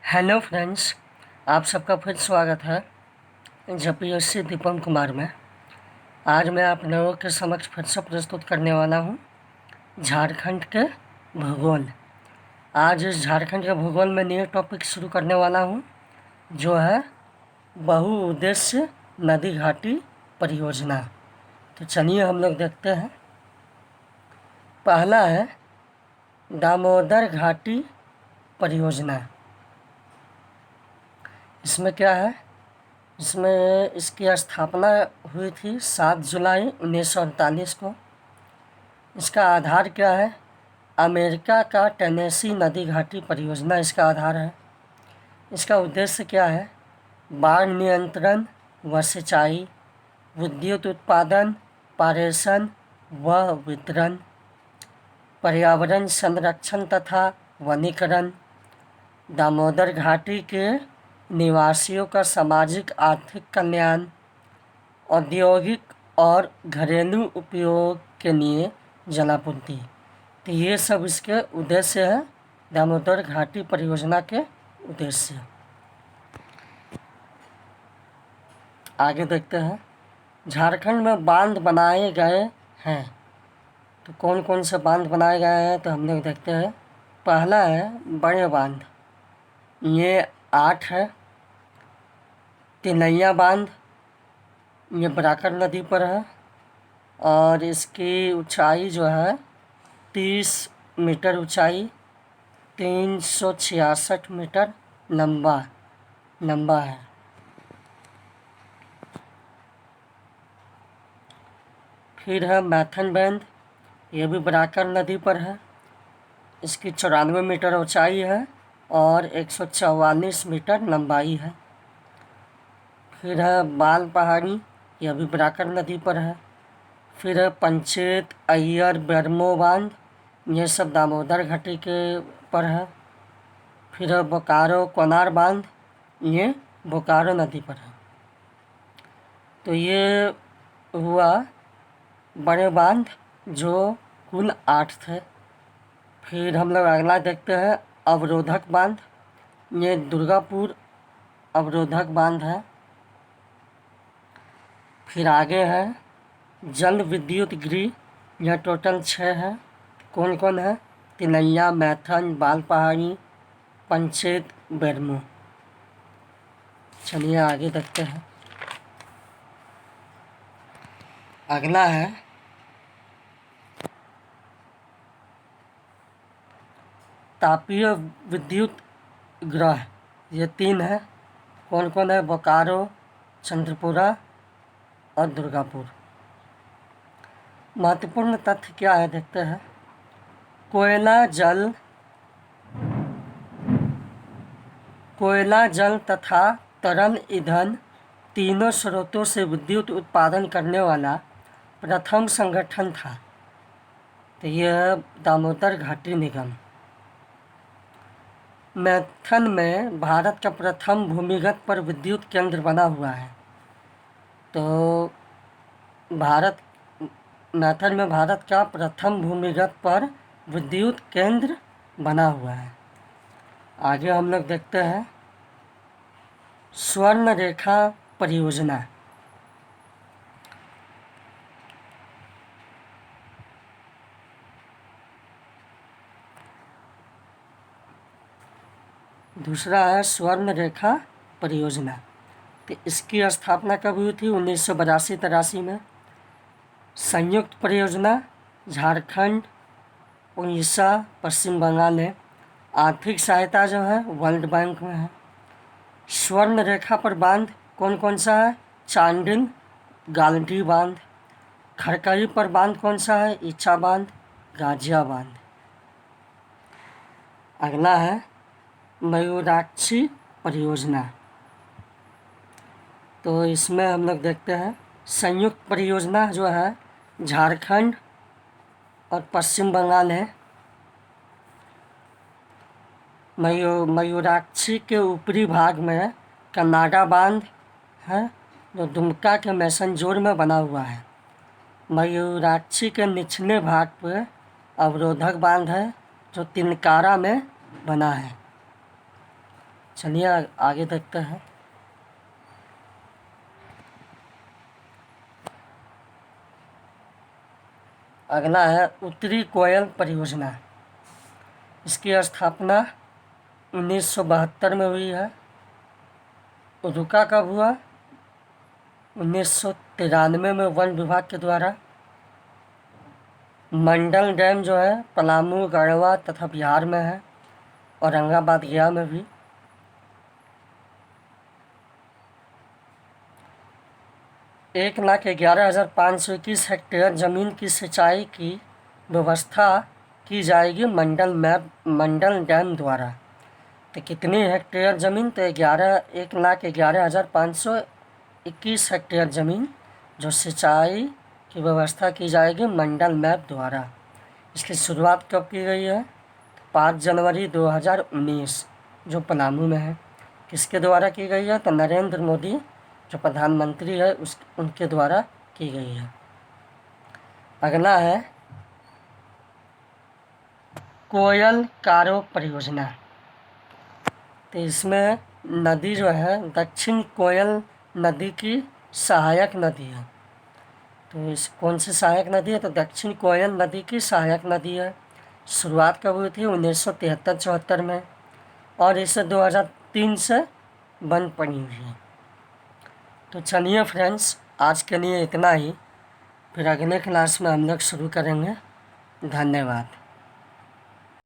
Hello friends, आप सबका फिर स्वागत है जेपीएससी दीपम कुमार में। आज मैं आप लोगों के समक्ष फिर से प्रस्तुत करने वाला हूँ झारखंड के भूगोल। आज इस झारखंड के भूगोल में नए टॉपिक शुरू करने वाला हूँ जो है बहुउद्देश्य नदी घाटी परियोजना। तो चलिए हम लोग देखते हैं। पहला है दामोदर घाटी परियोजना। इसमें क्या है, इसमें इसकी स्थापना हुई थी 7 जुलाई 1948 को। इसका आधार क्या है, अमेरिका का टेनेसी नदी घाटी परियोजना इसका आधार है। इसका उद्देश्य क्या है, बाढ़ नियंत्रण व सिंचाई, विद्युत उत्पादन, पारेषण व वितरण, पर्यावरण संरक्षण तथा वनीकरण, दामोदर घाटी के निवासियों का सामाजिक आर्थिक कल्याण, औद्योगिक और घरेलू उपयोग के लिए जलापूर्ति। तो ये सब इसके उद्देश्य है, दामोदर घाटी परियोजना के उद्देश्य। आगे देखते हैं। झारखंड में बांध बनाए गए हैं। तो कौन कौन से बांध बनाए गए हैं तो हम लोग देखते हैं। पहला है बड़े बांध, ये 8 है। तिलैया बांध, ये बराकर नदी पर है और इसकी ऊंचाई जो है 30 मीटर ऊंचाई, 366 मीटर लंबा है। फिर है मैथन बांध, ये भी बराकर नदी पर है। इसकी 94 मीटर ऊंचाई है और 144 मीटर लंबाई है। फिर है बाल पहाड़ी, यह भी बराकर नदी पर है। फिर है पंचेत अय्यर बेरमो बांध, ये सब दामोदर घाटी के पर है। फिर है बोकारो कोनार बांध, ये बोकारो नदी पर है। तो ये हुआ बड़े बांध जो कुल 8 थे। फिर हम लोग अगला देखते हैं अवरोधक बांध, ये दुर्गापुर अवरोधक बांध है। फिर आगे है जल विद्युत गृह, यह टोटल 6 है। कौन कौन है, तिलैया, मैथन, बाल पहाड़ी, पंचेत, बेरमो। चलिए आगे देखते हैं। अगला है तापीय विद्युत ग्रह, ये 3 है। कौन कौन है, बोकारो, चंद्रपुरा और दुर्गापुर। महत्वपूर्ण तथ्य क्या है देखते हैं। कोयला जल तथा तरल ईंधन तीनों स्रोतों से विद्युत उत्पादन करने वाला प्रथम संगठन था। तो यह दामोदर घाटी निगम। मैथन में भारत का प्रथम भूमिगत पर विद्युत केंद्र बना हुआ है। तो मैथन में भारत का प्रथम भूमिगत पर विद्युत केंद्र बना हुआ है। आगे हम लोग देखते हैं स्वर्ण रेखा परियोजना। दूसरा है स्वर्ण रेखा परियोजना। तो इसकी स्थापना कब हुई थी, 1982-83 में। संयुक्त परियोजना झारखंड, उड़ीसा, पश्चिम बंगाल है। आर्थिक सहायता जो है वर्ल्ड बैंक में है। स्वर्ण रेखा पर बांध कौन कौन सा है, चांडिल गालडी बांध। खड़कई पर बांध कौन सा है, इच्छा बांध, गाजिया बांध। अगला है मयूराक्षी परियोजना। तो इसमें हम लोग देखते हैं संयुक्त परियोजना जो है झारखंड और पश्चिम बंगाल है। मयूराक्षी के ऊपरी भाग में कन्नाडा बांध है जो दुमका के मैसनजोर में बना हुआ है। मयूराक्षी के निचले भाग पर अवरोधक बांध है जो तिनकारा में बना है। चलिए आगे देखते हैं। अगला है उत्तरी कोयल परियोजना। इसकी स्थापना 1972 में हुई है। रुका कब हुआ? 1993 में वन विभाग के द्वारा। मंडल डैम जो है पलामू, गढ़वा तथा बिहार में है, औरंगाबाद गया में भी। एक लाख 11,521 हेक्टेयर ज़मीन की सिंचाई की व्यवस्था की जाएगी मंडल डैम द्वारा। तो कितनी हेक्टेयर ज़मीन? तो 1,11,521 हेक्टेयर ज़मीन जो सिंचाई की व्यवस्था की जाएगी मंडल मैप द्वारा। इसकी शुरुआत कब की गई है? 5 जनवरी 2019 जो पलामू में है। किसके द्वारा की गई है? तो नरेंद्र मोदी जो प्रधानमंत्री है उनके द्वारा की गई है। अगला है कोयल कारो परियोजना। तो इसमें नदी जो है दक्षिण कोयल नदी की सहायक नदी है। तो इस कौन सी सहायक नदी है? तो दक्षिण कोयल नदी की सहायक नदी है। शुरुआत कब हुई थी? 1973-74 में, और इसे 2003 से बंद पड़ी हुई है। तो चलिए फ्रेंड्स, आज के लिए इतना ही। फिर अगले क्लास में हम लोग शुरू करेंगे। धन्यवाद।